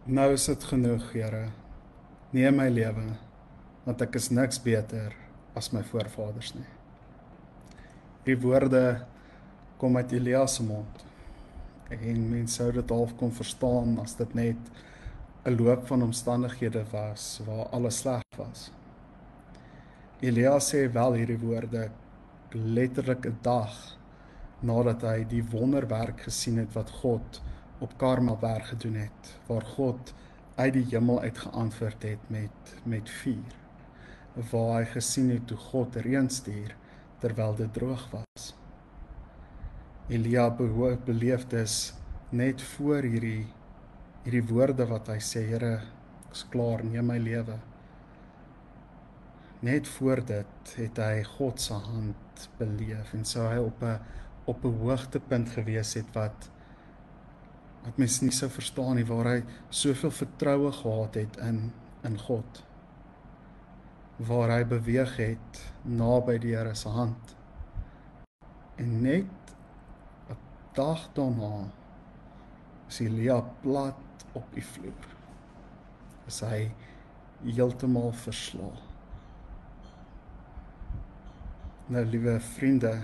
Nou is dit genoeg, Here. Neem my lewe, want ek is niks beter as my voorvaders nie. Die woorde kom uit Elia se mond. En mense sou dit half kon verstaan as dit net 'n loop van omstandighede was waar alles sleg was. Elia sê wel hierdie woorde letterlik 'n dag nadat hy die wonderwerk gesien het wat God op Karmelberg gedoen het, waar God uit die hemel uit geantwoord het met vuur, waar hy gesien het hoe God reën stuur terwyl dit droog was. Elia beleef dus net voor hierdie woorde wat hy sê, Here, ek is klaar, neem my lewe. Net voor dit het hy God se hand beleef en sou hy op 'n hoogtepunt gewees het wat mens nie sou verstaan nie, waar hy soveel vertroue gehad het in God, waar hy beweeg het naby die Here se hand. En net 'n dag daarna is Elia plat op die vloer. Is hy heeltemal verslae. Nou, liewe vriende,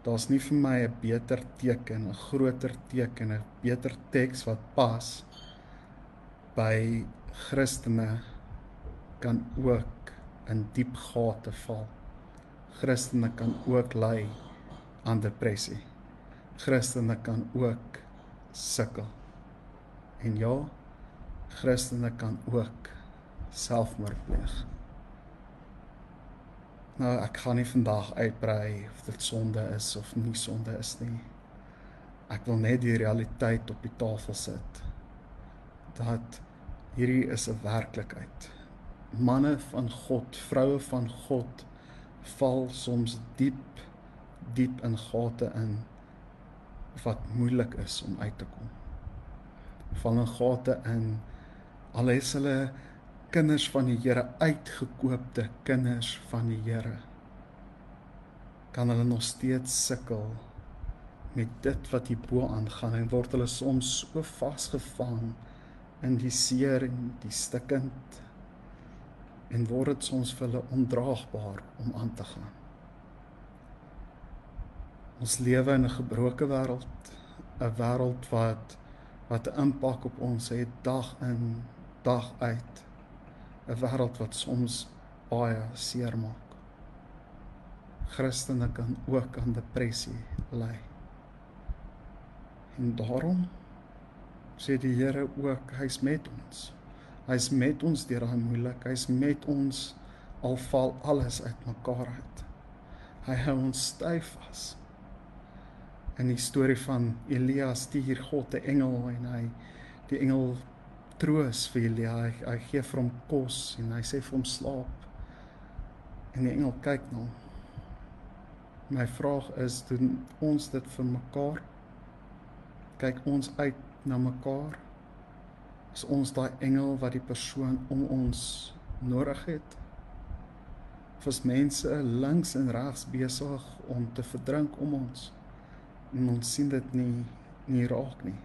daar's nie vir my 'n beter teken, 'n groter teken, 'n beter teks wat pas by Christene kan ook in diep gate val. Christene kan ook ly aan depressie. Christene kan ook sukkel. En ja, Christene kan ook selfmoord pleeg. Nou, ek gaan nie vandag uitbrei of dit sonde is of nie sonde is nie. Ek wil net die realiteit op die tafel sit, dat hierdie is 'n werklikheid. Manne van God, vroue van God, val soms diep in gate in, wat moeilik is om uit te kom. Val in gate in, al is hulle kinders van die Here, uitgekoopte kinders van die Here, kan hulle nog steeds sukkel met dit wat hierbo aangaan en word hulle soms so vasgevang in die seer en die stikkend en word dit soms vir hulle ondraagbaar om aan te gaan. Ons lewe in 'n gebroke wêreld, 'n wêreld wat 'n impak op ons het dag in, dag uit. 'n Wêreld wat soms baie seer maak. Christene kan ook aan depressie ly. En daarom sê die Here ook, hy's met ons. Hy's met ons deur daai moeilik, hy's met ons al val alles uitmekaar uit. Hy hou ons styf vas. In die storie van Elia stuur God 'n engel en die engel troos vir Elia, hy gee vir hom kos en hy sê vir hom slaap. En die engel kyk na hom. My vraag is, doen ons dit vir mekaar? Kyk ons uit na mekaar? Is ons daai engel wat die persoon om ons nodig het? Of is mense links en regs besig om te verdrink om ons? En ons sien dit nie raak nie.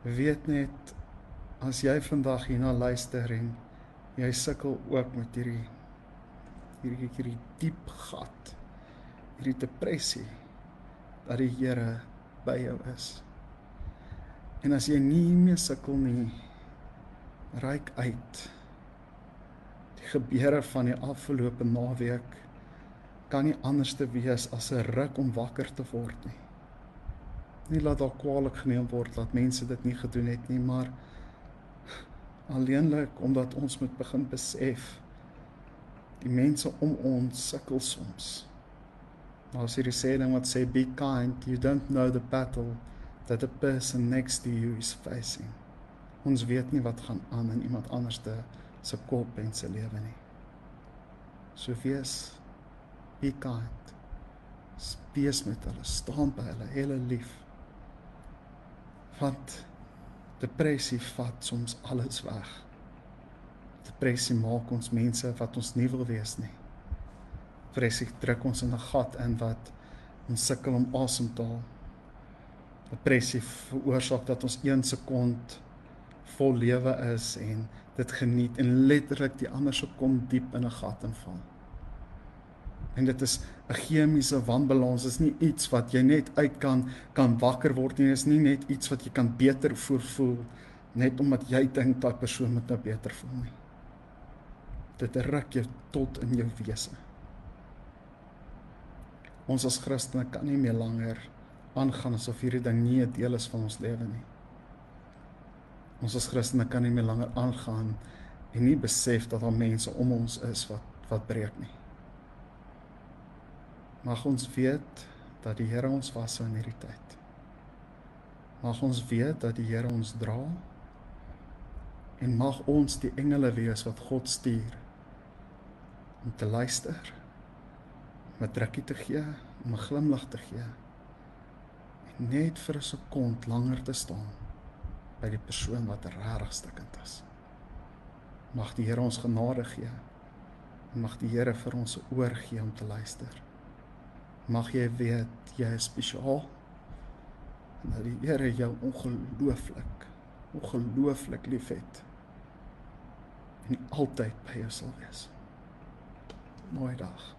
Weet net, as jy vandag hierna luister en jy sukkel ook met hierdie diep gat, hierdie depressie, dat die Here by jou is. En as jy nie meer sukkel nie, reik uit. Die gebeure van die afgelope naweek kan nie anders te wees as 'n ruk om wakker te word nie. Nie laat daar kwaadlik geneem word dat mense dit nie gedoen het nie, maar alleenlik omdat ons moet begin besef, die mense om ons sukkel soms. Daar's hierdie sêding wat sê, be kind, you don't know the battle that the person next to you is facing. Ons weet nie wat gaan aan in iemand anders se kop en se lewe nie. So be kind. Wees met hulle, staan by hulle, hulle lief. Want depressie vat soms alles weg. Depressie maak ons mense wat ons nie wil wees nie. Depressie druk ons in 'n gat in wat ons sukkel om asem te haal. Depressie veroorsaak dat ons 1 sekond vol lewe is en dit geniet en letterlik die ander sekond diep in 'n gat inval. En dit is 'n chemiese wanbalans, dit is nie iets wat jy net uit kan wakker word nie, dit is nie net iets wat jy kan beter voel, net omdat jy dink dat persoon moet nou beter voel nie. Dit ruk jou tot in jou wese. Ons as Christene kan nie meer langer aangaan asof hierdie ding nie 'n deel is van ons lewe nie. Ons as Christene kan nie meer langer aangaan en nie besef dat daar mense om ons is wat breek nie. Mag ons weet dat die Here ons vashou in hierdie tyd. Mag ons weet dat die Here ons dra en mag ons die engele wees wat God stuur om te luister, om 'n drukkie te gee, om 'n glimlag te gee en net vir 'n sekond langer te staan by die persoon wat regtig stikkend is. Mag die Here ons genade gee en mag die Here vir ons 'n oor gee om te luister. Mag jy weet jy is spesiaal en dat die Here jou ongelooflik liefhet en altyd by jou sal wees. Mooi dag.